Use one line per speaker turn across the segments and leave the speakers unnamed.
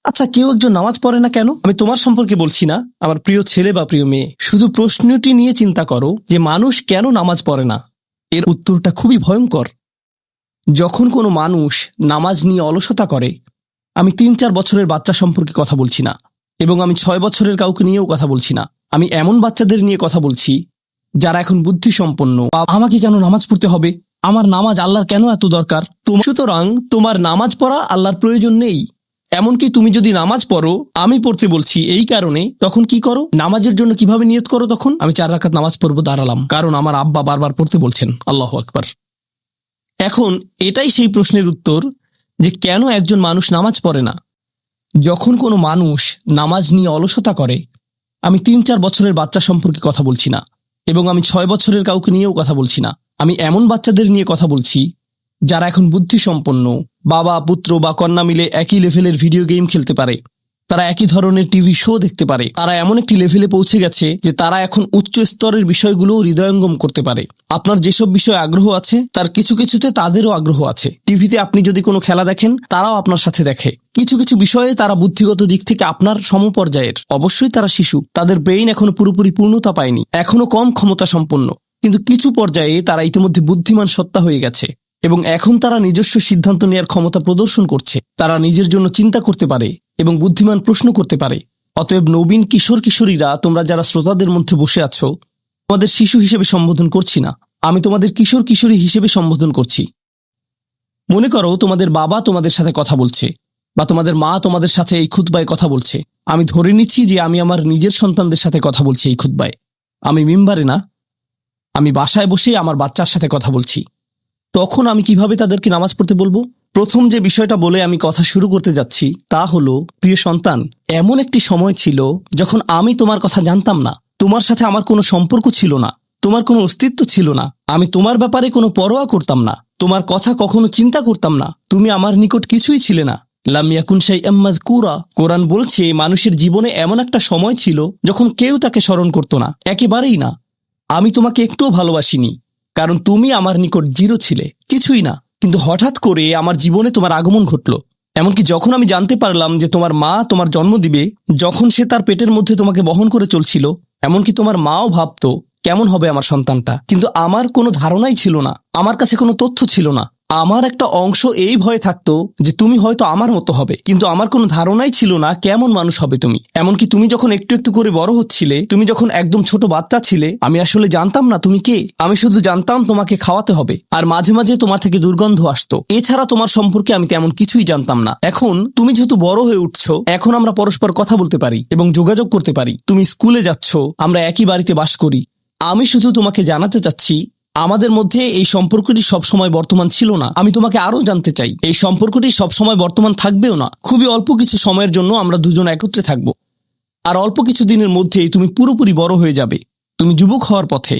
আচ্ছা, কেউ একজন নামাজ পড়ে না কেন? আমি তোমার সম্পর্কে বলছি না, আমার প্রিয় ছেলে বা প্রিয় মেয়ে। শুধু প্রশ্নটি নিয়ে চিন্তা করো যে মানুষ কেন নামাজ পড়ে না। এর উত্তরটা খুবই ভয়ঙ্কর। যখন কোনো মানুষ নামাজ নিয়ে অলসতা করে, আমি ৩-৪ বছরের বাচ্চা সম্পর্কে কথা বলছি না, এবং আমি ৬ বছরের কাউকে নিয়েও কথা বলছি না। আমি এমন বাচ্চাদের নিয়ে কথা বলছি যারা এখন বুদ্ধিসম্পন্ন। আমাকে কেন নামাজ পড়তে হবে? আমার নামাজ আল্লাহর কেন এত দরকার? সুতরাং তোমার নামাজ পড়া আল্লাহর প্রয়োজন নেই। এমনকি তুমি যদি নামাজ পড়ো, আমি পড়তে বলছি এই কারণে, তখন কি করো? নামাজের জন্য কিভাবে নিয়ত করো? তখন আমি ৪ রাকাত নামাজ পড়বো, দাঁড়ালাম, কারণ আমার আব্বা বারবার পড়তে বলছেন। আল্লাহু আকবার। এখন এটাই সেই প্রশ্নের উত্তর যে কেন একজন মানুষ নামাজ পড়ে না। যখন কোনো মানুষ নামাজ নিয়ে অলসতা করে, আমি ৩-৪ বছরের বাচ্চা সম্পর্কে কথা বলছি না, এবং আমি ৬ বছরের কাউকে নিয়েও কথা বলছি না। আমি এমন বাচ্চাদের নিয়ে কথা বলছি যারা এখন বুদ্ধিসম্পন্ন। বাবা পুত্র বা কন্যা মিলে একই লেভেলের ভিডিও গেম খেলতে পারে, তারা একই ধরনের টিভি শো দেখতে পারে, তারা এমন একটি লেভেলে পৌঁছে গেছে যে তারা এখন উচ্চ স্তরের বিষয়গুলো হৃদয়ঙ্গম করতে পারে। আপনার যেসব বিষয়ে আগ্রহ আছে তার কিছু কিছুতে তাদেরও আগ্রহ আছে। টিভিতে আপনি যদি কোনো খেলা দেখেন, তারাও আপনার সাথে দেখে। কিছু কিছু বিষয়ে তারা বুদ্ধিগত দিক থেকে আপনার সমপর্যায়ের। অবশ্যই তারা শিশু, তাদের ব্রেইন এখনো পুরোপুরি পূর্ণতা পায়নি, এখনো কম ক্ষমতা সম্পন্ন, কিন্তু কিছু পর্যায়ে তারা ইতিমধ্যে বুদ্ধিমান সত্তা হয়ে গেছে, এবং এখন তারা নিজস্ব সিদ্ধান্ত নেওয়ার ক্ষমতা প্রদর্শন করছে। তারা নিজের জন্য চিন্তা করতে পারে এবং বুদ্ধিমান প্রশ্ন করতে পারে। অতএব নবীন কিশোর কিশোরীরা, তোমরা যারা শ্রোতাদের মধ্যে বসে আছো, তোমাদের শিশু হিসেবে সম্বোধন করছি না, আমি তোমাদের কিশোর কিশোরী হিসেবে সম্বোধন করছি। মনে করো তোমাদের বাবা তোমাদের সাথে কথা বলছে, বা তোমাদের মা তোমাদের সাথে এই খুতবায় কথা বলছে। আমি ধরে নিচ্ছি যে আমি আমার নিজের সন্তানদের সাথে কথা বলছি এই খুতবায়। আমি মিম্বারে না, আমি বাসায় বসে আমার বাচ্চার সাথে কথা বলছি। তখন আমি কিভাবে তাদেরকে নামাজ পড়তে বলবো? প্রথম যে বিষয়টা বলে আমি কথা শুরু করতে যাচ্ছি তা হলো, প্রিয় সন্তান, এমন একটি সময় ছিল যখন আমি তোমার কথা জানতাম না, তোমার সাথে আমার কোনো সম্পর্ক ছিল না, তোমার কোনো অস্তিত্ব ছিল না, আমি তোমার ব্যাপারে কোনো পরোয়া করতাম না, তোমার কথা কখনো চিন্তা করতাম না, তুমি আমার নিকট কিছুই ছিলে না। লাম ইয়াকুন শাইআম মাযকুরা। কোরআন বলছে মানুষের জীবনে এমন একটা সময় ছিল যখন কেউ তাকে স্মরণ করত না, একেবারেই না। আমি তোমাকে একটুও ভালোবাসিনি, কারণ তুমি আমার নিকট জিরো ছিলে, কিছুই না। কিন্তু হঠাৎ করে আমার জীবনে তোমার আগমন ঘটল। এমনকি যখন আমি জানতে পারলাম যে তোমার মা তোমার জন্ম দিবে, যখন সে তার পেটের মধ্যে তোমাকে বহন করে চলছিল, এমনকি তোমার মাও ভাবতো কেমন হবে আমার সন্তানটা। কিন্তু আমার কোনো ধারণাই ছিল না, আমার কাছে কোনো তথ্য ছিল না। আমার একটা অংশ এই ভয়ে থাকতো যে তুমি হয়তো আমার মতো হবে, কিন্তু আমার কোনো ধারণাই ছিল না কেমন মানুষ হবে তুমি। এমনকি তুমি যখন একটু একটু করে বড় হচ্ছিলে, তুমি যখন একদম ছোট বাচ্চা ছিলে, আমি আসলে জানতাম না তুমি কে। আমি শুধু জানতাম তোমাকে খাওয়াতে হবে, আর মাঝে মাঝে তোমার থেকে দুর্গন্ধ আসতো। এছাড়া তোমার সম্পর্কে আমি তেমন কিছুই জানতাম না। এখন তুমি যেহেতু বড় হয়ে উঠছো, এখন আমরা পরস্পর কথা বলতে পারি এবং যোগাযোগ করতে পারি। তুমি স্কুলে যাচ্ছ, আমরা একই বাড়িতে বাস করি। আমি শুধু তোমাকে জানাতে চাচ্ছি, আমাদের মধ্যে এই সম্পর্কটি সবসময় বর্তমান ছিল না। আমি তোমাকে আরো জানতে চাই, এই সম্পর্কটি সবসময় বর্তমান থাকবেও না। খুবই অল্প কিছু সময়ের জন্য আমরা দুজন একত্রে থাকব, আর অল্প কিছু দিনের মধ্যেই তুমি পুরোপুরি বড় হয়ে যাবে, তুমি যুবক হওয়ার পথে।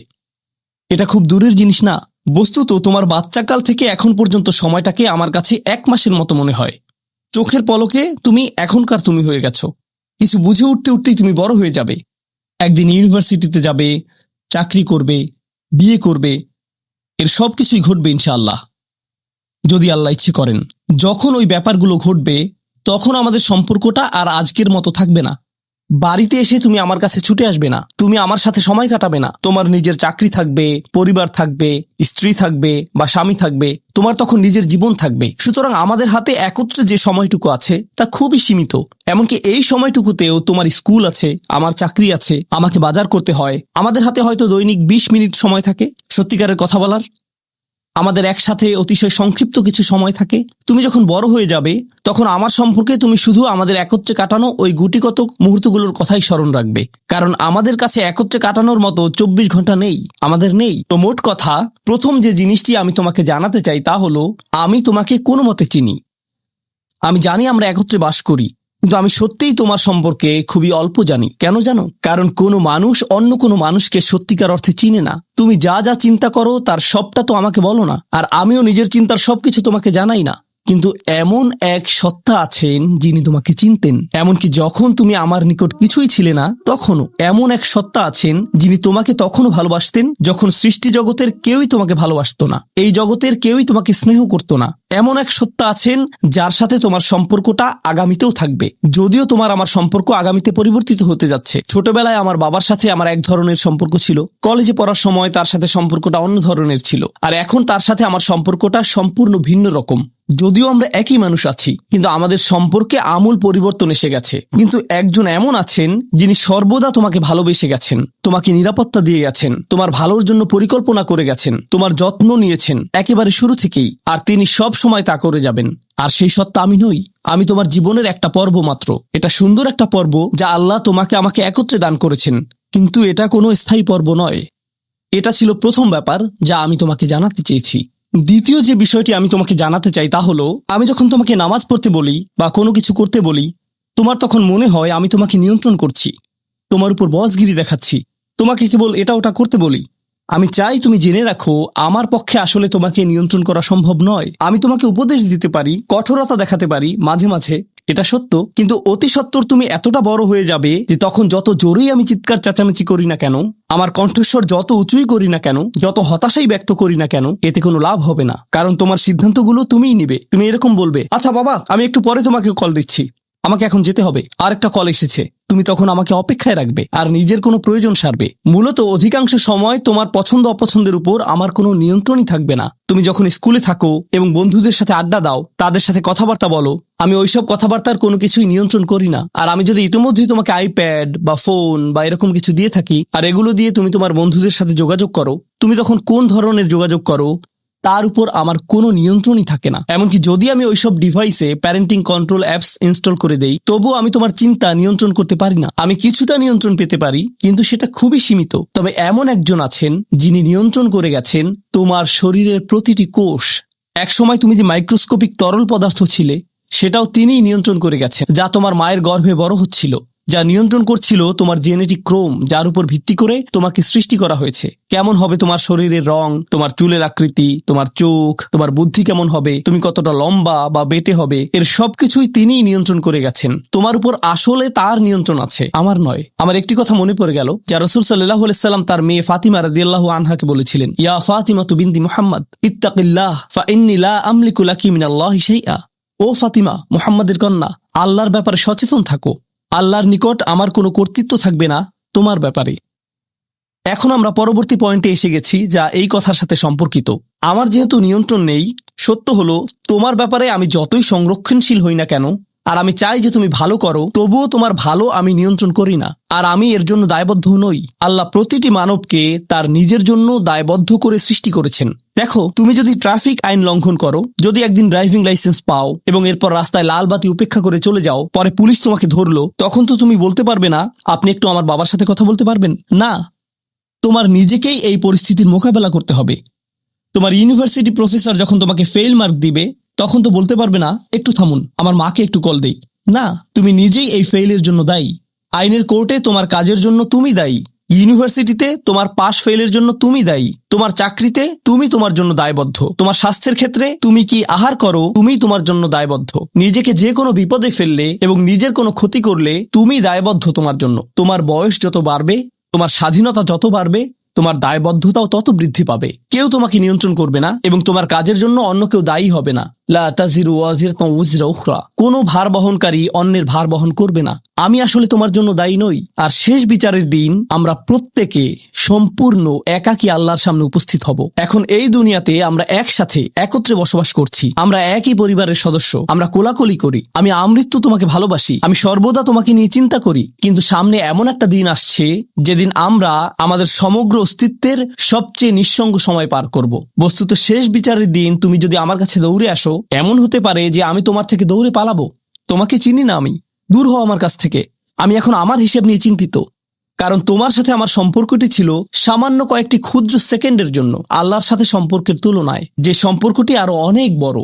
এটা খুব দূরের জিনিস না। বস্তুত তোমার বাচ্চাকাল থেকে এখন পর্যন্ত সময়টাকে আমার কাছে 1 মাসের মতো মনে হয়। চোখের পলকে তুমি এখনকার তুমি হয়ে গেছো। কিছু বুঝে উঠতে উঠতেই তুমি বড় হয়ে যাবে। একদিন ইউনিভার্সিটিতে যাবে, চাকরি করবে, বিয়ে করবে, এর সবকিছুই ঘটবে ইনশাআল্লাহ, যদি আল্লাহ ইচ্ছে করেন। যখন ওই ব্যাপারগুলো ঘটবে, তখন আমাদের সম্পর্কটা আর আজকের মতো থাকবে না। বাড়িতে এসে তুমি আমার কাছে ছুটে আসবে না, তুমি আমার সাথে সময় কাটাবে না। তোমার নিজের চাকরি থাকবে, পরিবার থাকবে, স্ত্রী থাকবে বা স্বামী থাকবে, তোমার তখন নিজের জীবন থাকবে। সুতরাং আমাদের হাতে একত্রে যে সময়টুকু আছে তা খুবই সীমিত। এমনকি এই সময়টুকুতেও তোমার স্কুল আছে, আমার চাকরি আছে, আমাকে বাজার করতে হয়। আমাদের হাতে হয়তো দৈনিক 20 মিনিট সময় থাকে সত্যিকারের কথা বলার। আমাদের একসাথে অতিশয় সংক্ষিপ্ত কিছু সময় থাকে। তুমি যখন বড় হয়ে যাবে, তখন আমার সম্পর্কে তুমি শুধু আমাদের একত্রে কাটানো ওই গুটিকত মুহূর্তগুলোর কথাই স্মরণ রাখবে, কারণ আমাদের কাছে একত্রে কাটানোর মতো 24 ঘন্টা নেই, আমাদের নেই। তো মোট কথা, প্রথম যে জিনিসটি আমি তোমাকে জানাতে চাই তা হলো, আমি তোমাকে কোনো মতে চিনি। আমি জানি আমরা একত্রে বাস করি, কিন্তু আমি সত্যিই তোমার সম্পর্কে খুবই অল্প জানি। কেন জানো? কারণ কোনো মানুষ অন্য কোনো মানুষকে সত্যিকার অর্থে চিনে না। তুমি যা যা চিন্তা করো তার সবটা তো আমাকে বলো না, আর আমিও নিজের চিন্তার সবকিছু তোমাকে জানাই না। কিন্তু এমন এক সত্তা আছেন যিনি তোমাকে চিনতেন, এমনকি যখন তুমি আমার নিকট কিছুই ছিলে না তখনও। এমন এক সত্তা আছেন যিনি তোমাকে তখনও ভালোবাসতেন যখন সৃষ্টি জগতের কেউই তোমাকে ভালোবাসতো না, এই জগতের কেউই তোমাকে স্নেহ করতো না। এমন এক সত্তা আছেন যার সাথে তোমার সম্পর্কটা আগামীতেও থাকবে, যদিও তোমার আমার সম্পর্ক আগামীতে পরিবর্তিত হতে যাচ্ছে। ছোটবেলায় আমার বাবার সাথে আমার এক ধরনের সম্পর্ক ছিল, কলেজে পড়ার সময় তার সাথে সম্পর্কটা অন্য ধরনের ছিল, আর এখন তার সাথে আমার সম্পর্কটা সম্পূর্ণ ভিন্ন রকম। যদিও আমরা একই মানুষ আছি, কিন্তু আমাদের সম্পর্কে আমূল পরিবর্তন এসে গেছে। কিন্তু একজন এমন আছেন যিনি সর্বদা তোমাকে ভালোবেসে গেছেন, তোমাকে নিরাপত্তা দিয়ে গেছেন, তোমার ভালোর জন্য পরিকল্পনা করে গেছেন, তোমার যত্ন নিয়েছেন একেবারে শুরু থেকেই, আর তিনি সব সময় তা করে যাবেন। আর সেই সত্তা আমি নই, আমি তোমার জীবনের একটা পর্ব মাত্র। এটা সুন্দর একটা পর্ব যা আল্লাহ তোমাকে আমাকে একত্রে দান করেছেন, কিন্তু এটা কোনো স্থায়ী পর্ব নয়। এটা ছিল প্রথম ব্যাপার যা আমি তোমাকে জানাতে চেয়েছি। দ্বিতীয় যে বিষয়টি আমি তোমাকে জানাতে চাই তা হলো, আমি যখন তোমাকে নামাজ পড়তে বলি বা কোনো কিছু করতে বলি, তোমার তখন মনে হয় আমি তোমাকে নিয়ন্ত্রণ করছি, তোমার উপর বসগিরি দেখাচ্ছি, তোমাকে কেবল এটা ওটা করতে বলি। আমি চাই তুমি জেনে রাখো, আমার পক্ষে আসলে তোমাকে নিয়ন্ত্রণ করা সম্ভব নয়। আমি তোমাকে উপদেশ দিতে পারি, কঠোরতা দেখাতে পারি মাঝে মাঝে, এটা সত্য, কিন্তু অতি সত্বর তুমি এতটা বড় হয়ে যাবে যে তখন যত জোরেই আমি চিৎকার চেঁচামেচি করি না কেন, আমার কণ্ঠস্বর যত উঁচুই করি না কেন, যত হতাশাই ব্যক্ত করি না কেন, এতে কোনো লাভ হবে না। কারণ তোমার সিদ্ধান্তগুলো তুমিই নিবে। তুমি এরকম বলবে, আচ্ছা বাবা আমি একটু পরে তোমাকে কল দিচ্ছি, আমাকে এখন যেতে হবে, আর একটা কল এসেছে। তুমি তখন আমাকে অপেক্ষায় রাখবে আর নিজের কোনো প্রয়োজন সারবে। মূলত অধিকাংশ সময় তোমার পছন্দ অপছন্দের উপর আমার কোনো নিয়ন্ত্রণই থাকবে না। তুমি যখন স্কুলে থাকো এবং বন্ধুদের সাথে আড্ডা দাও, তাদের সাথে কথাবার্তা বলো, আমি ওইসব কথাবার্তার কোনো কিছুই নিয়ন্ত্রণ করি না। আর আমি যদি ইতিমধ্যেই তোমাকে আইপ্যাড বা ফোন বা এরকম কিছু দিয়ে থাকি, আর এগুলো দিয়ে তুমি তোমার বন্ধুদের সাথে যোগাযোগ করো, তুমি তখন কোন ধরনের যোগাযোগ করো তার উপর আমার কোনো নিয়ন্ত্রণই থাকে না। এমনকি যদি আমি ওইসব ডিভাইসে প্যারেন্টিং কন্ট্রোল অ্যাপস ইনস্টল করে দেই, তবুও আমি তোমার চিন্তা নিয়ন্ত্রণ করতে পারি না। আমি কিছুটা নিয়ন্ত্রণ পেতে পারি, কিন্তু সেটা খুবই সীমিত। তবে এমন একজন আছেন যিনি নিয়ন্ত্রণ করে গেছেন তোমার শরীরের প্রতিটি কোষ। একসময় তুমি যে মাইক্রোস্কোপিক তরল পদার্থ ছিলে, সেটাও তিনিই নিয়ন্ত্রণ করে গেছেন, যা তোমার মায়ের গর্ভে বড় হচ্ছিল, যা নিয়ন্ত্রণ করছিল তোমার জেনেটিক ক্রোম, যার উপর ভিত্তি করে তোমাকে সৃষ্টি করা হয়েছে। কেমন হবে তোমার শরীরের রং, তোমার চুলের আকৃতি, তোমার চোখ, তোমার বুদ্ধি কেমন হবে, তুমি কতটা লম্বা বা বেটে হবে, এর সবকিছুই তিনিই নিয়ন্ত্রণ করে গেছেন। তোমার উপর আসলে তার নিয়ন্ত্রণ আছে, আমার নয়। আমার একটি কথা মনে পড়ে গেল, যা রাসূল সাল্লাল্লাহু আলাইহি সাল্লাম তার মেয়ে ফাতিমা রাদিয়াল্লাহু আনহাকে বলেছিলেন, ইয়া ফাতিমাতু বিনতি মুহাম্মদ ইত্তাকিল্লাহ ফা ইন্নী লা আমলিকু লাকি মিনাল্লাহি শাইআ। ও ফাতিমা, মুহাম্মাদের কন্যা, আল্লাহর ব্যাপারে সচেতন থাকো। আল্লাহর নিকট আমার কোনো কর্তৃত্ব থাকবে না তোমার ব্যাপারে। এখন আমরা পরবর্তী পয়েন্টে এসে গেছি, যা এই কথার সাথে সম্পর্কিত। আমার যেহেতু নিয়ন্ত্রণ নেই, সত্য হলো তোমার ব্যাপারে আমি যতই সংরক্ষণশীল হই না কেন, আর আমি চাই যে তুমি ভালো করো, তবুও তোমার ভালো আমি নিয়ন্ত্রণ করি না, আর আমি এর জন্য দায়বদ্ধ নই। আল্লাহ প্রতিটি মানবকে তার নিজের জন্য দায়বদ্ধ করে সৃষ্টি করেছেন। দেখো, তুমি যদি ট্রাফিক আইন লঙ্ঘন করো, যদি একদিন ড্রাইভিং লাইসেন্স পাও এবং এরপর রাস্তায় লাল বাতি উপেক্ষা করে চলে যাও, পরে পুলিশ তোমাকে ধরলো, তখন তো তুমি বলতে পারবে না, আপনি একটু আমার বাবার সাথে কথা বলতে পারবেন না। তোমার নিজেকেই এই পরিস্থিতির মোকাবেলা করতে হবে। তোমার ইউনিভার্সিটি প্রফেসর যখন তোমাকে ফেল মার্ক দিবে, তখন তো বলতে পারবে না, একটু থামুন, আমার মাকে একটু কল দেই। না, তুমি নিজেই এই ফেইলের জন্য দায়ী। আইনের কোর্টে তোমার কাজের জন্য তুমি দায়ী। ইউনিভার্সিটিতে তোমার পাশ ফেলের জন্য তুমি দায়ী। তোমার চাকরিতে তুমি তোমার জন্য দায়বদ্ধ। তোমার স্বাস্থ্যের ক্ষেত্রে তুমি কি আহার করো, তুমি তোমার জন্য দায়বদ্ধ। নিজেকে যে কোনো বিপদে ফেললে এবং নিজের কোনো ক্ষতি করলে তুমি দায়বদ্ধ তোমার জন্য। তোমার বয়স যত বাড়বে, তোমার স্বাধীনতা যত বাড়বে, তোমার দায়বদ্ধতাও তত বৃদ্ধি পাবে। কেউ তোমাকে নিয়ন্ত্রণ করবে না এবং তোমার কাজের জন্য অন্য কেউ দায়ী হবে না। লা তাজিরু ওয়াজিরাতুন উযরা উখরা। কোনো ভার বহনকারী অন্যের ভার বহন করবে না। আমি আসলে তোমার জন্য দায়ী নই। আর শেষ বিচারের দিন আমরা প্রত্যেকে সম্পূর্ণ একাকী আল্লাহর সামনে উপস্থিত হব। এখন এই দুনিয়াতে আমরা একসাথে একত্রে বসবাস করছি, আমরা একই পরিবারের সদস্য, আমরা কোলাকুলি করি, আমি আমৃত্যু তোমাকে ভালোবাসি, আমি সর্বদা তোমাকে নিয়ে চিন্তা করি। কিন্তু সামনে এমন একটা দিন আসছে যেদিন আমরা আমাদের সমগ্র অস্তিত্বের সবচেয়ে নিঃসঙ্গ সময় পার করব। বস্তুত শেষ বিচারের দিন তুমি যদি আমার কাছে দৌড়ে আসো, এমন হতে পারে যে আমি তোমার থেকে দৌড়ে পালাবো। তোমাকে চিনি না আমি, দূর হও আমার কাছ থেকে। আমি এখন আমার হিসেব নিয়ে চিন্তিত, কারণ তোমার সাথে আমার সম্পর্কটি ছিল সামান্য কয়েকটি ক্ষুদ্র সেকেন্ডের জন্য। আল্লাহর সাথে সম্পর্কের তুলনায় যে সম্পর্কটি আরো অনেক বড়।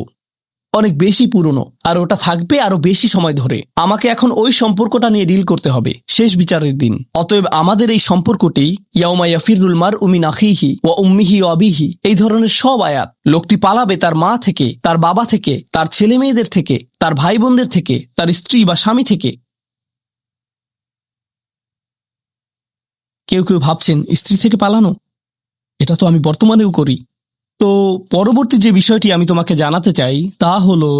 অনেক বেশি পুরনো, আর ওটা থাকবে আরো বেশি সময় ধরে। আমাকে এখন ওই সম্পর্কটা নিয়ে ডিল করতে হবে শেষ বিচারের দিন। অতএব আমাদের এই সম্পর্কটি ইয়াউমা ইয়াফিরুল মারউ মিন আখিহি ওয়া উম্মিহি ওয়া আবিহি, এই ধরনের সব আয়াত। লোকটি পালাবে তার মা থেকে, তার বাবা থেকে, তার ছেলে মেয়েদের থেকে, তার ভাই বোনদের থেকে, তার স্ত্রী বা স্বামী থেকে। কেউ কেউ ভাবছেন স্ত্রী থেকে পালানো, এটা তো আমি বর্তমানেও করি। তো পরবর্তী যে বিষয়টি আমি তোমাকে জানাতে চাই তা হলো,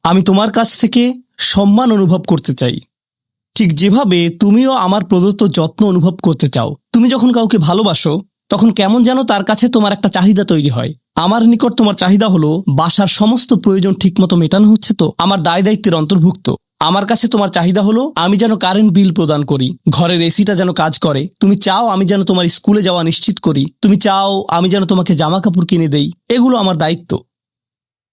আমি তোমার কাছ থেকে সম্মান অনুভব করতে চাই, ঠিক যেভাবে তুমিও আমার প্রদত্ত যত্ন অনুভব করতে চাও। তুমি যখন কাউকে ভালোবাসো তখন কেমন যেন তার কাছে তোমার একটা চাহিদা তৈরি হয়। আমার নিকট তোমার চাহিদা হলো বাসার সমস্ত প্রয়োজন ঠিকমতো মেটানো হচ্ছে তো, আমার দায় দায়িত্বের অন্তর্ভুক্ত। আমার কাছে তোমার চাহিদা হলো আমি যেন কারেন্ট বিল প্রদান করি, ঘরের এসিটা যেন কাজ করে। তুমি চাও আমি যেন তোমার স্কুলে যাওয়া নিশ্চিত করি, তুমি চাও আমি যেন তোমাকে জামা কাপড় কিনে দেই। এগুলো আমার দায়িত্ব।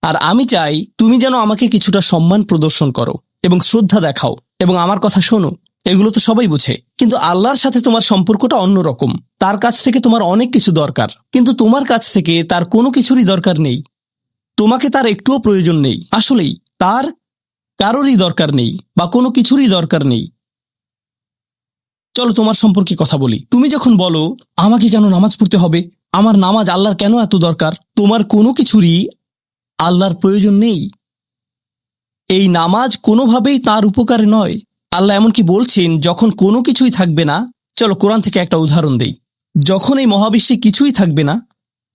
আর আমি চাই তুমি যেন আমাকে কিছুটা সম্মান প্রদর্শন করো এবং শ্রদ্ধা দেখাও এবং আমার কথা শোনো। এগুলো তো সবাই বুঝে, কিন্তু আল্লাহর সাথে তোমার সম্পর্কটা অন্যরকম। তার কাছ থেকে তোমার অনেক কিছু দরকার, কিন্তু তোমার কাছ থেকে তার কোনো কিছুরই দরকার নেই। তোমাকে তার একটুও প্রয়োজন নেই। আসলেই তার কারোরই দরকার নেই বা কোনো কিছুরই দরকার নেই। চলো তোমার সম্পর্কে কথা বলি। তুমি যখন বলো আমাকে কেন নামাজ পড়তে হবে, আমার নামাজ আল্লাহর কেন এত দরকার, তোমার কোনো কিছুরই আল্লাহর প্রয়োজন নেই। এই নামাজ কোনোভাবেই তার উপকারে নয়। আল্লাহ এমনকি বলছেন যখন কোনো কিছুই থাকবে না। চলো কোরআন থেকে একটা উদাহরণ দেই। যখন এই মহাবিশ্বে কিছুই থাকবে না,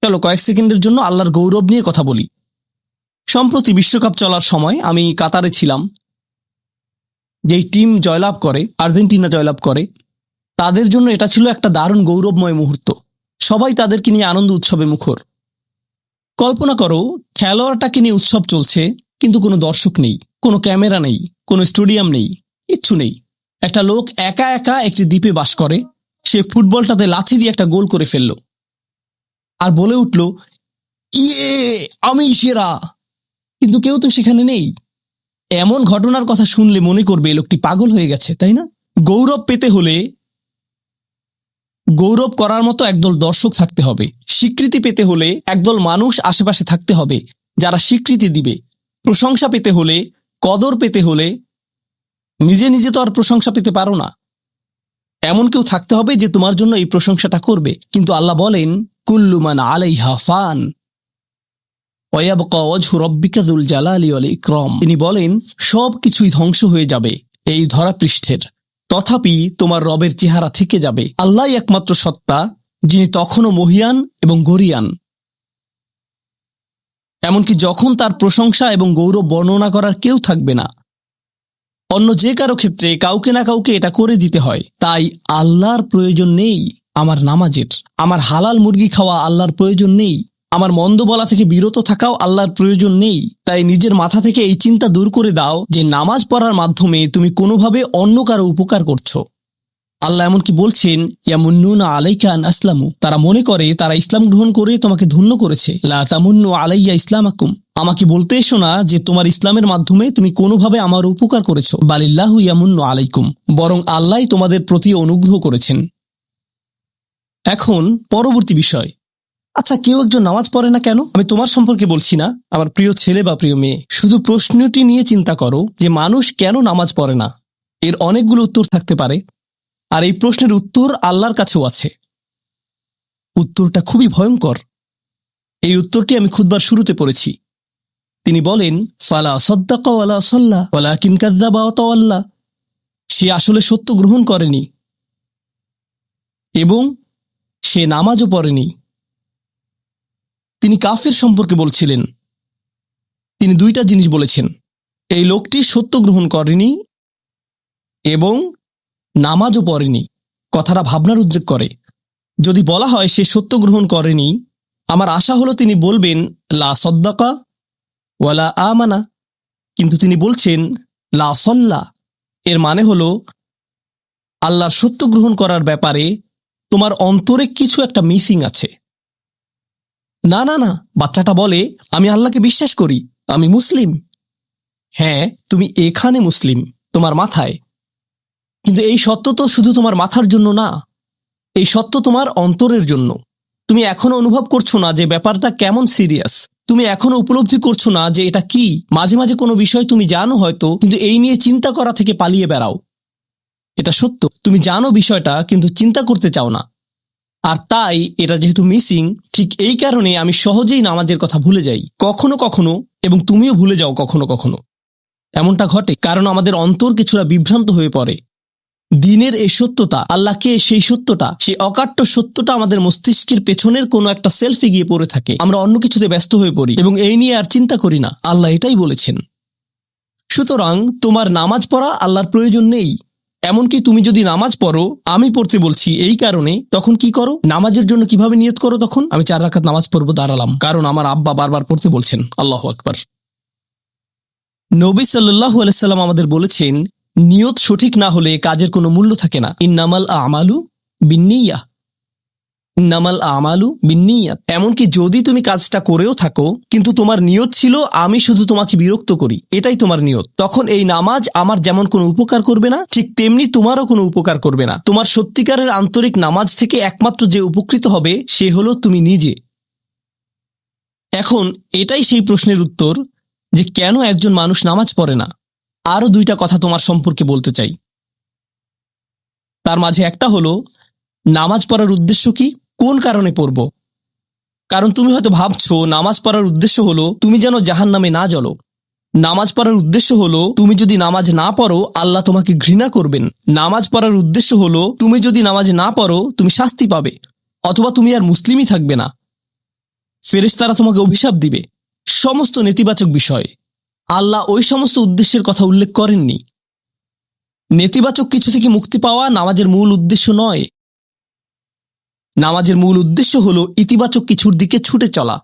চলো কয়েক সেকেন্ডের জন্য আল্লাহর গৌরব নিয়ে কথা বলি। সম্প্রতি বিশ্বকাপ চলার সময় আমি কাতারে ছিলাম। যেই টিম জয়লাভ করে, আর্জেন্টিনা জয়লাভ করে, তাদের জন্য এটা ছিল একটা দারুণ গৌরবময় মুহূর্ত। সবাই তাদেরকে নিয়ে আনন্দ উৎসবে মুখর। কল্পনা করো খেলোয়াড়টাকে নিয়ে উৎসব চলছে, কিন্তু কোনো দর্শক নেই, কোনো ক্যামেরা নেই, কোনো স্টেডিয়াম নেই, কিচ্ছু নেই। একটা লোক একা একা একটি দ্বীপে বাস করে। সে ফুটবলটাতে লাথি দিয়ে একটা গোল করে ফেলল আর বলে উঠল, ইয়ে, আমি সেরা। কিন্তু কেউ তো সেখানে নেই। এমন ঘটনার কথা শুনলে মনে করবে লোকটি পাগল হয়ে গেছে, তাই না? গৌরব পেতে হলে গৌরব করার মতো একদল দর্শক থাকতে হবে। স্বীকৃতি পেতে হলে একদল মানুষ আশেপাশে থাকতে হবে যারা স্বীকৃতি দিবে। প্রশংসা পেতে হলে, কদর পেতে হলে নিজে নিজে তো আর প্রশংসা পেতে পারো না। এমন কেউ থাকতে হবে যে তোমার জন্য এই প্রশংসাটা করবে। কিন্তু আল্লাহ বলেন, কুল্লু মান আলাইহা ফান ওয়া ইয়াবকা ওয়াজহু রাব্বিকা যুল জালালি ওয়াল ইকরাম। তিনি বলেন সব কিছুই ধ্বংস হয়ে যাবে এই ধরাপৃষ্ঠের, তথাপি তোমার রবের চেহারা থেকে যাবে। আল্লাহই একমাত্র সত্তা, যিনি তখনও মহিয়ান এবং গরিয়ান। এমনকি যখন তার প্রশংসা এবং গৌরব বর্ণনা করার কেউ থাকবে না। অন্য যে কারো ক্ষেত্রে কাউকে না কাউকে এটা করে দিতে হয়। তাই আল্লাহর প্রয়োজন নেই আমার নামাজের। আমার হালাল মুরগি খাওয়া আল্লাহর প্রয়োজন নেই। আমার মন্দ বলা থেকে বিরত থাকাও আল্লাহর প্রয়োজন নেই। তাই নিজের মাথা থেকে এই চিন্তা দূর করে দাও যে নামাজ পড়ার মাধ্যমে তুমি কোনোভাবে অন্য কারো উপকার করছো। আল্লাহ এমনকি বলছেন, ইয়ামুন্নুনা আলাইকা আন আসলামু, তারা মনে করে তারা ইসলাম গ্রহণ করে তোমাকে ধন্য করেছে। লা তামুন্নু আলাইয়া ইসলামাকুম, আমাকে বলতে এসো না যে তোমার ইসলামের মাধ্যমে তুমি কোনোভাবে আমার উপকার করেছো। বালিল্লাহু ইয়ামুন্নু আলাইকুম, বরং আল্লাহ তোমাদের প্রতি অনুগ্রহ করেছেন। এখন পরবর্তী বিষয়, আচ্ছা কেউ একজন নামাজ পড়ে না কেন? আমি তোমার সম্পর্কে বলছি না, আমার প্রিয় ছেলে বা প্রিয় মেয়ে। শুধু প্রশ্নটি নিয়ে চিন্তা করো যে মানুষ কেন নামাজ পড়ে না। এর অনেকগুলো উত্তর থাকতে পারে, আর এই প্রশ্নের উত্তর আল্লাহর কাছেও আছে। উত্তরটা খুবই ভয়ঙ্কর। এই উত্তরটি আমি খুতবার শুরুতে পড়েছি। তিনি বলেন, ফালা সাদ্দাকা ওয়ালা সাল্লা ওয়ালাকিন কাযযাবা ওয়া তাওয়াল্লা। সে আসলে সত্য গ্রহণ করেনি এবং সে নামাজও পড়েনি। তিনি কাফের সম্পর্কে বলছিলেন। তিনি দুইটা জিনিস বলেছেন, এই লোকটি সত্য গ্রহণ করেনি এবং নামাজও পড়েনি। কথাটা ভাবনার উদ্রেক করে। যদি বলা হয় সে সত্য গ্রহণ করেনি, আমার আশা হলো তিনি বলবেন লা সাদ্দাকা ওয়ালা আমানা, কিন্তু তিনি বলছেন লা সাল্লা। এর মানে হলো আল্লাহর সত্য গ্রহণ করার ব্যাপারে তোমার অন্তরে কিছু একটা মিসিং আছে। না না না, বাচ্চাটা বলে আমি আল্লাহকে বিশ্বাস করি, আমি মুসলিম। হ্যাঁ, তুমি এখানে মুসলিম, তোমার মাথায়। কিন্তু এই সত্য তো শুধু তোমার মাথার জন্য না, এই সত্য তোমার অন্তরের জন্য। তুমি এখনো অনুভব করছো না যে ব্যাপারটা কেমন সিরিয়াস। তুমি এখনো উপলব্ধি করছো না যে এটা কি। মাঝে মাঝে কোনো বিষয় তুমি জানো হয়তো, কিন্তু এই নিয়ে চিন্তা করা থেকে পালিয়ে বেড়াও। এটা সত্য, তুমি জানো বিষয়টা কিন্তু চিন্তা করতে চাও না। আর তাই এটা যেহেতু মিসিং, ঠিক এই কারণে আমি সহজেই নামাজের কথা ভুলে যাই কখনো কখনো, এবং তুমিও ভুলে যাও কখনো কখনো। এমনটা ঘটে কারণ আমাদের অন্তর কিছুটা বিভ্রান্ত হয়ে পড়ে। দিনের এই সত্যতা, আল্লাহকে সেই সত্যটা, সেই অকাট্য সত্যটা আমাদের মস্তিষ্কের পেছনের কোনো একটা সেলফে গিয়ে পড়ে থাকে। আমরা অন্য কিছুতে ব্যস্ত হয়ে পড়ি এবং এই নিয়ে আর চিন্তা করি না। আল্লাহ এটাই বলেছেন। সুতরাং তোমার নামাজ পড়া আল্লাহর প্রয়োজন নেই। এমনকি তুমি যদি নামাজ পড়ো, আমি পড়তে বলছি এই কারণে, তখন কি করো? নামাজের জন্য কিভাবে নিয়ত করো? তখন আমি 4 রাকাত নামাজ পড়বো, দাঁড়ালাম, কারণ আমার আব্বা বারবার পড়তে বলছেন। আল্লাহু আকবার। নবী সাল্লাল্লাহু আলাইহি সাল্লাম আমাদের বলেছেন, নিয়ত সঠিক না হলে কাজের কোনো মূল্য থাকে না। ইন্নামাল আমালু বিন্নিয়াহ, ইন্নামাল আমালু বিন্নিয়াত। এমনকি যদি তুমি কাজটা করেও থাকো কিন্তু তোমার নিয়ত ছিল আমি শুধু তোমাকে বিরক্ত করি, এটাই তোমার নিয়ত, তখন এই নামাজ আমার যেমন কোনো উপকার করবে না, ঠিক তেমনি তোমারও কোনো উপকার করবে না। তোমার সত্যিকারের আন্তরিক নামাজ থেকে একমাত্র যে উপকৃত হবে সে হলো তুমি নিজে। এখন এটাই সেই প্রশ্নের উত্তর যে কেন একজন মানুষ নামাজ পড়ে না। আরও 2টা কথা তোমার সম্পর্কে বলতে চাই। তার মাঝে একটা হলো নামাজ পড়ার উদ্দেশ্য কি, কোন কারণে পড়ব। কারণ তুমি হয়তো ভাবছো নামাজ পড়ার উদ্দেশ্য হলো তুমি যেন জাহান্নামে না জ্বলো। নামাজ পড়ার উদ্দেশ্য হলো তুমি যদি নামাজ না পড়ো আল্লাহ তোমাকে ঘৃণা করবেন। নামাজ পড়ার উদ্দেশ্য হলো তুমি যদি নামাজ না পড়ো তুমি শাস্তি পাবে, অথবা তুমি আর মুসলিমই থাকবে না, ফেরেশতারা তোমাকে অভিশাপ দিবে। সমস্ত নেতিবাচক বিষয়। আল্লাহ ওই সমস্ত উদ্দেশ্যের কথা উল্লেখ করেননি। নেতিবাচক কিছু থেকে মুক্তি পাওয়া নামাজের মূল উদ্দেশ্য নয়। নামাজের মূল উদ্দেশ্য হলো ইতিবাচক কিছুর দিকে ছুটে চলা,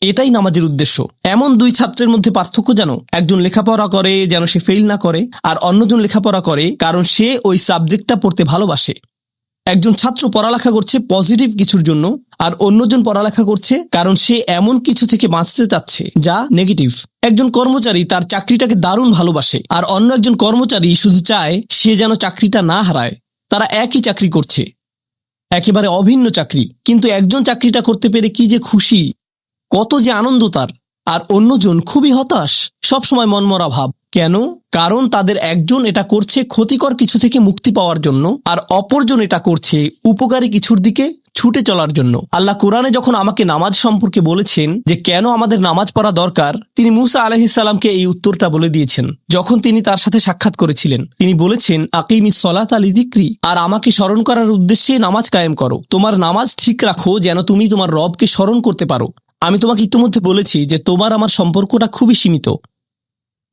এটাই নামাজের উদ্দেশ্য। এমন 2 ছাত্রের মধ্যে পার্থক্য জানো? একজন লেখাপড়া করে যেন সে ফেল না করে, আর অন্যজন লেখাপড়া করে কারণ সে ওই সাবজেক্টটা পড়তে ভালোবাসে। একজন ছাত্র পড়ালেখা করছে পজিটিভ কিছুর জন্য, আর অন্যজন পড়ালেখা করছে কারণ সে এমন কিছু থেকে বাঁচতে চাচ্ছে যা নেগেটিভ। একজন কর্মচারী তার চাকরিটাকে দারুণ ভালোবাসে, আর অন্য একজন কর্মচারী শুধু চায় সে যেন চাকরিটা না হারায়। তারা একই চাকরি করছে, একেবারে অভিন্ন চাকরি, কিন্তু একজন চাকরিটা করতে পেরে কি যে খুশি, কত যে আনন্দ তার, আর অন্যজন খুবই হতাশ, সবসময় মনমরা ভাব। কেন? কারণ তাদের একজন এটা করছে ক্ষতিকর কিছু থেকে মুক্তি পাওয়ার জন্য, আর অপরজন এটা করছে উপকারী কিছুর দিকে ছুটে চলার জন্য। আল্লাহ কোরআনে যখন আমাকে নামাজ সম্পর্কে বলেছেন যে কেন আমাদের নামাজ পড়া দরকার, তিনি মুসা আলাইহিস সালামকে এই উত্তরটা বলে দিয়েছেন যখন তিনি তার সাথে সাক্ষাৎ করেছিলেন। তিনি বলেছেন, আকিমিস সলাতা লিযিকরি, আর আমাকে স্মরণ করার উদ্দেশ্যে নামাজ কায়েম করো। তোমার নামাজ ঠিক রাখো যেন তুমি তোমার রবকে স্মরণ করতে পারো। আমি তোমাকে ইতিমধ্যে বলেছি যে তোমার আমার সম্পর্কটা খুবই সীমিত,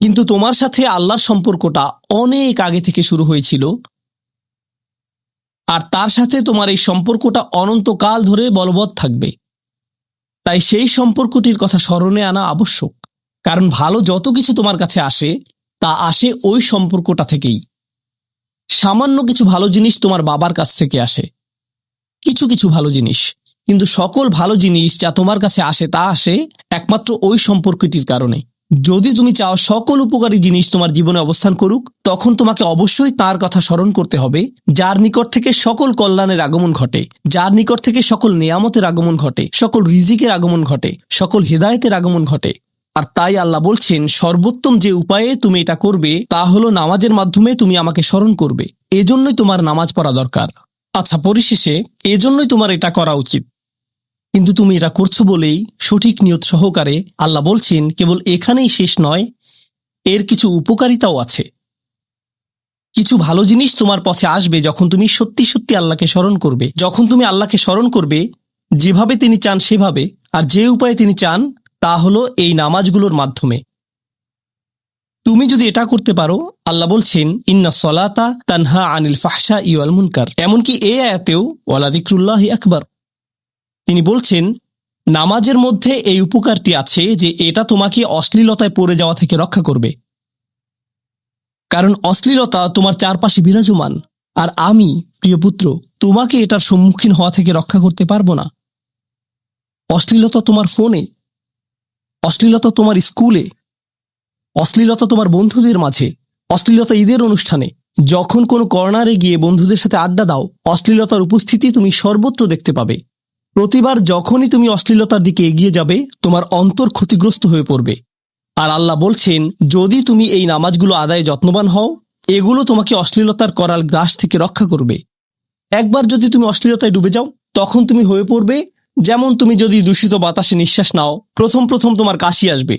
কিন্তু তোমার সাথে আল্লাহর সম্পর্কটা অনেক আগে থেকে শুরু হয়েছিল, আর তার সাথে তোমার এই সম্পর্কটা অনন্তকাল ধরে বলবৎ থাকবে। তাই সেই সম্পর্কটির কথা স্মরণে আনা আবশ্যক, কারণ ভালো যত কিছু তোমার কাছে আসে তা আসে ওই সম্পর্কটা থেকেই। সামান্য কিছু ভালো জিনিস তোমার বাবার কাছ থেকে আসে, কিছু কিছু ভালো জিনিস, কিন্তু সকল ভালো জিনিস যা তোমার কাছে আসে তা আসে একমাত্র ওই সম্পর্কটির কারণে। যদি তুমি চাও সকল উপকারী জিনিস তোমার জীবনে অবস্থান করুক, তখন তোমাকে অবশ্যই তার কথা স্মরণ করতে হবে যার নিকট থেকে সকল কল্যাণের আগমন ঘটে, যার নিকট থেকে সকল নিয়ামতের আগমন ঘটে, সকল রিজিকের আগমন ঘটে, সকল হিদায়েতের আগমন ঘটে। আর তাই আল্লাহ বলছেন সর্বোত্তম যে উপায়ে তুমি এটা করবে তা হলো নামাজের মাধ্যমে তুমি আমাকে স্মরণ করবে। এজন্যই তোমার নামাজ পড়া দরকার। আচ্ছা, পরিশেষে এজন্যই তোমার এটা করা উচিত, কিন্তু তুমি এটা করছো বলেই সঠিক নিয়ত সহকারে আল্লাহ বলছেন কেবল এখানেই শেষ নয়, এর কিছু উপকারিতাও আছে। কিছু ভালো জিনিস তোমার পথে আসবে যখন তুমি সত্যি সত্যি আল্লাহকে স্মরণ করবে। যখন তুমি আল্লাহকে স্মরণ করবে যেভাবে তিনি চান সেভাবে, আর যে উপায়ে তিনি চান তা হলো এই নামাজগুলোর মাধ্যমে। তুমি যদি এটা করতে পারো, আল্লাহ বলছেন ইন্না সলাতা তানহা আনিল ফাহশা ওয়াল মুনকার। এমনকি এই আয়াতেও ওয়ালা যিকরুল্লাহি আকবার, তিনি বলছেন নামাজের মধ্যে এই উপকারটি আছে যে এটা তোমাকে অশ্লীলতায় পড়ে যাওয়া থেকে রক্ষা করবে। কারণ অশ্লীলতা তোমার চারপাশে বিরাজমান, আর আমি, প্রিয় পুত্র, তোমাকে এটার সম্মুখীন হওয়া থেকে রক্ষা করতে পারবো না। অশ্লীলতা তোমার ফোনে, অশ্লীলতা তোমার স্কুলে, অশ্লীলতা তোমার বন্ধুদের মাঝে, অশ্লীলতা ঈদের অনুষ্ঠানে। যখন কোনো কর্নারে গিয়ে বন্ধুদের সাথে আড্ডা দাও, অশ্লীলতার উপস্থিতি তুমি সর্বত্র দেখতে পাবে। প্রতিবার যখনই তুমি অশ্লীলতার দিকে এগিয়ে যাবে তোমার অন্তর ক্ষতিগ্রস্ত হয়ে পড়বে। আর আল্লাহ বলছেন, যদি তুমি এই নামাজগুলো আদায়ে যত্নবান হও, এগুলো তোমাকে অশ্লীলতার করাল গ্রাস থেকে রক্ষা করবে। একবার যদি তুমি অশ্লীলতায় ডুবে যাও, তখন তুমি হয়ে পড়বে যেমন তুমি যদি দূষিত বাতাসে নিঃশ্বাস নাও, প্রথম প্রথম তোমার কাশি আসবে,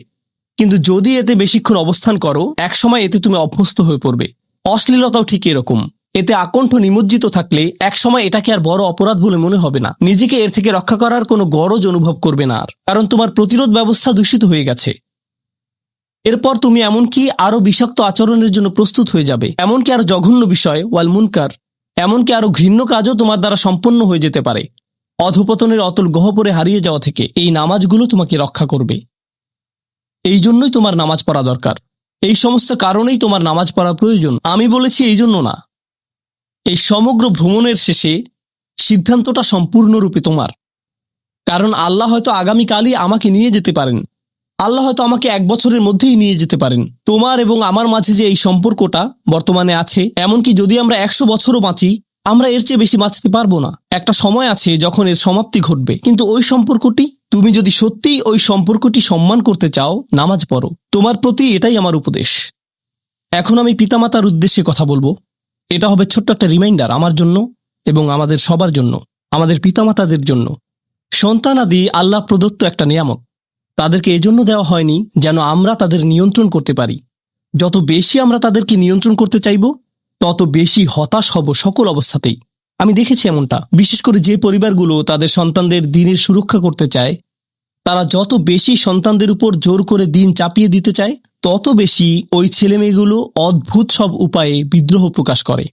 কিন্তু যদি এতে বেশিক্ষণ অবস্থান করো, একসময় এতে তুমি অভ্যস্ত হয়ে পড়বে। অশ্লীলতাও ঠিক এরকম, এতে আকণ্ঠ নিমজ্জিত থাকলে একসময় এটাকে আর বড় অপরাধ বলে মনে হবে না, নিজেকে এর থেকে রক্ষা করার কোনো গরজ অনুভব করবে না আর, কারণ তোমার প্রতিরোধ ব্যবস্থা দূষিত হয়ে গেছে। এরপর তুমি এমনকি আরো বিষাক্ত আচরণের জন্য প্রস্তুত হয়ে যাবে, এমনকি আরো জঘন্য বিষয় ওয়াল মুনকার, এমনকি আরো ঘৃণ্য কাজও তোমার দ্বারা সম্পন্ন হয়ে যেতে পারে। অধপতনের অতল গহ্বরে হারিয়ে যাওয়া থেকে এই নামাজগুলো তোমাকে রক্ষা করবে। এই জন্যই তোমার নামাজ পড়া দরকার, এই সমস্ত কারণেই তোমার নামাজ পড়া প্রয়োজন। আমি বলেছি এই জন্য না, এই সমগ্র ভ্রমণের শেষে সিদ্ধান্তটা সম্পূর্ণরূপে তোমার। কারণ আল্লাহ হয়তো আগামীকালই আমাকে নিয়ে যেতে পারেন, আল্লাহ হয়তো আমাকে 1 বছরের মধ্যেই নিয়ে যেতে পারেন। তোমার এবং আমার মাঝে যে এই সম্পর্কটা বর্তমানে আছে, এমনকি যদি আমরা 100 বছরও বাঁচি, আমরা এর চেয়ে বেশি বাঁচতে পারবো না। একটা সময় আছে যখন এর সমাপ্তি ঘটবে, কিন্তু ওই সম্পর্কটি, তুমি যদি সত্যিই ওই সম্পর্কটি সম্মান করতে চাও, নামাজ পড়ো। তোমার প্রতি এটাই আমার উপদেশ। এখন আমি পিতামাতার উদ্দেশ্যে কথা বলবো। এটা হবে ছোট্ট একটা রিমাইন্ডার আমার জন্য এবং আমাদের সবার জন্য, আমাদের পিতামাতাদের জন্য। সন্তানাদি আল্লাহ প্রদত্ত একটা নিয়ামত, তাদেরকে এজন্য দেওয়া হয়নি যেন আমরা তাদের নিয়ন্ত্রণ করতে পারি। যত বেশি আমরা তাদেরকে নিয়ন্ত্রণ করতে চাইব, তত বেশি হতাশ হব সকল অবস্থাতেই। আমি দেখেছি এমনটা, বিশেষ করে যে পরিবারগুলো তাদের সন্তানদের দিনের সুরক্ষা করতে চায়, তারা যত বেশি সন্তানদের উপর জোর করে দিন চাপিয়ে দিতে চায়, তত বেশি ওই ছেলেমেয়েগুলো অদ্ভুত সব উপায়ে বিদ্রোহ প্রকাশ করে।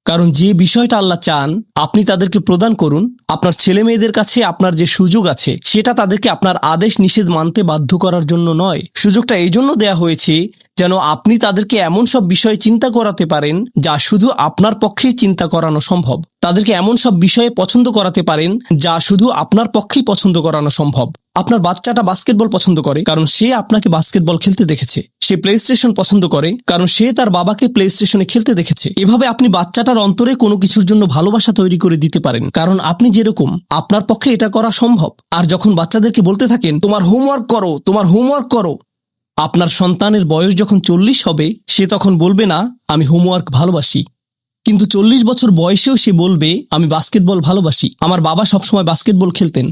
কারণ যে বিষয়টা আল্লাহ চান আপনি তাদেরকে প্রদান করুন, আপনার ছেলে মেয়েদের কাছে আপনার যে সুযোগ আছে, সেটা তাদেরকে আপনার আদেশ নিষেধ মানতে বাধ্য করার জন্য নয়। সুযোগটা এই জন্য দেয়া হয়েছে যেন আপনি তাদেরকে এমন সব বিষয়ে চিন্তা করাতে পারেন যা শুধু আপনার পক্ষেই চিন্তা করানো সম্ভব। তাদেরকে এমন সব বিষয়ে পছন্দ করাতে পারেন যা শুধু আপনার পক্ষেই পছন্দ করানো সম্ভব। আপনার বাচ্চাটা বাস্কেটবল পছন্দ করে কারণ সে আপনাকে বাস্কেটবল খেলতে দেখেছে। সে প্লে স্টেশন পছন্দ করে কারণ সে তার বাবাকে প্লে স্টেশনে খেলতে দেখেছে। এভাবে আপনি বাচ্চাটার অন্তরে কোনো কিছুর জন্য ভালোবাসা তৈরি করে দিতে পারেন, কারণ আপনি যেরকম, আপনার পক্ষে এটা করা সম্ভব। আর যখন বাচ্চাদেরকে বলতে থাকেন তোমার হোমওয়ার্ক করো, তোমার হোমওয়ার্ক করো, আপনার সন্তানের বয়স যখন 40 হবে, সে তখন বলবে না আমি হোমওয়ার্ক ভালোবাসি, কিন্তু 40 বছর বয়সেও সে বলবে আমি বাস্কেটবল ভালোবাসি, আমার বাবা সবসময় বাস্কেটবল খেলতেন।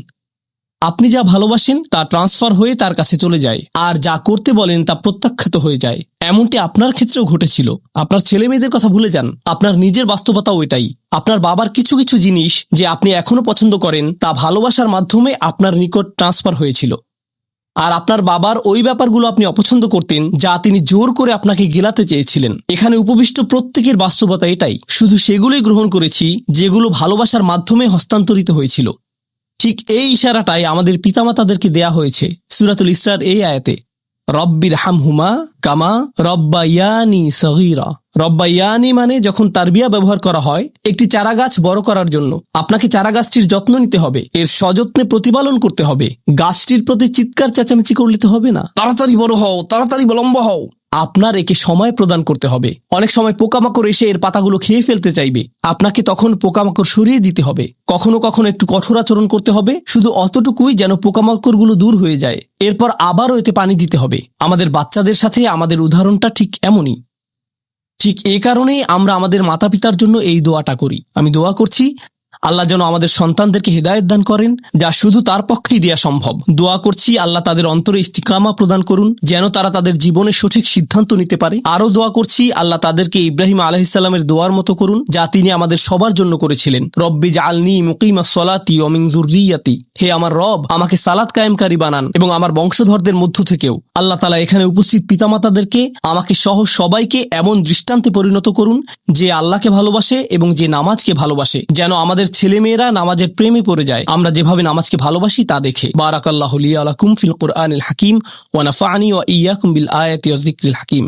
আপনি যা ভালোবাসেন তা ট্রান্সফার হয়ে তার কাছে চলে যায়, আর যা করতে বলেন তা প্রত্যাখ্যাত হয়ে যায়। এমনটি আপনার ক্ষেত্রেও ঘটেছিল। আপনার ছেলে মেয়েদের কথা ভুলে যান, আপনার নিজের বাস্তবতাও এটাই। আপনার বাবার কিছু কিছু জিনিস যে আপনি এখনো পছন্দ করেন, তা ভালোবাসার মাধ্যমে আপনার নিকট ট্রান্সফার হয়েছিল। আর আপনার বাবার ওই ব্যাপারগুলো আপনি অপছন্দ করতেন যা তিনি জোর করে আপনাকে গেলাতে চেয়েছিলেন। এখানে উপবিষ্ট প্রত্যেকের বাস্তবতা এটাই, শুধু সেগুলোই গ্রহণ করেছি যেগুলো ভালোবাসার মাধ্যমে হস্তান্তরিত হয়েছিল। ঠিক এই ইশারাটাই আমাদের পিতামাতাদেরকে দেয়া হয়েছে সূরাতুল ইসরার এই আয়াতে, রব্বির হামহুমা কামা রব্বায়ানি সগীরা। রব্বায়ানি মানে যখন তারবিয়া ব্যবহার করা হয় একটি চারাগাছ বড় করার জন্য, আপনাকে চারাগাছটির যত্ন নিতে হবে, এর সযত্নে প্রতিপালন করতে হবে। গাছটির প্রতি চিৎকার চেঁচামেচি করলে তো হবে না, তাড়াতাড়ি বড় হও, তাড়াতাড়ি লম্বা হও। আপনার একে সময় প্রদান করতে হবে। অনেক সময় পোকামাকড় এসে এর পাতাগুলো খেয়ে ফেলতে চাইবে, আপনাকে তখন পোকামাকড় সরিয়ে দিতে হবে। কখনো কখনো একটু কঠোর আচরণ করতে হবে, শুধু অতটুকুই যেন পোকামাকড়গুলো দূর হয়ে যায়। এরপর আবারও এতে পানি দিতে হবে। আমাদের বাচ্চাদের সাথে আমাদের উদাহরণটা ঠিক এমনই। ঠিক এই কারণেই আমরা আমাদের মাতা পিতার জন্য এই দোয়াটা করি। আমি দোয়া করছি আল্লাহ যেন আমাদের সন্তানদেরকে হেদায়েত দান করেন, যা শুধু তার পক্ষেই দেয়া সম্ভব। দোয়া করছি আল্লাহ তাদের অন্তরে ইস্তিকামা প্রদান করুন, যেন তারা তাদের জীবনের সঠিক সিদ্ধান্ত নিতে পারে। আরও দোয়া করছি আল্লাহ তাদেরকে ইব্রাহিম আলাইহিস সালামের দোয়ার মতো করুন, যা তিনি আমাদের সবার জন্য করেছিলেন, রব্বি জাআলনি মুকিমাস সলাতি ওয়া মিন যুররিয়াতি। হে আমার রব, আমাকে সালাত কায়েমকারী বানান এবং আমার বংশধরদের মধ্য থেকেও। আল্লাহ তাআলা এখানে উপস্থিত পিতামাতাদেরকে, আমাকে সহ সবাইকে এমন দৃষ্টান্তে পরিণত করুন যে আল্লাহকে ভালোবাসে এবং যে নামাজকে ভালোবাসে, যেন আমাদের ছেলেমেয়েরা নামাজের প্রেমে পড়ে যায় আমরা যেভাবে নামাজকে ভালোবাসি তা দেখে। বারাকাল্লাহু লি ওয়া লাকুম ফিল কুরআনিল হাকিম ওয়া নাফা'নি ওয়া ইয়্যাকুম বিল আয়াতি ওয়াজ যিকরিল হাকিম।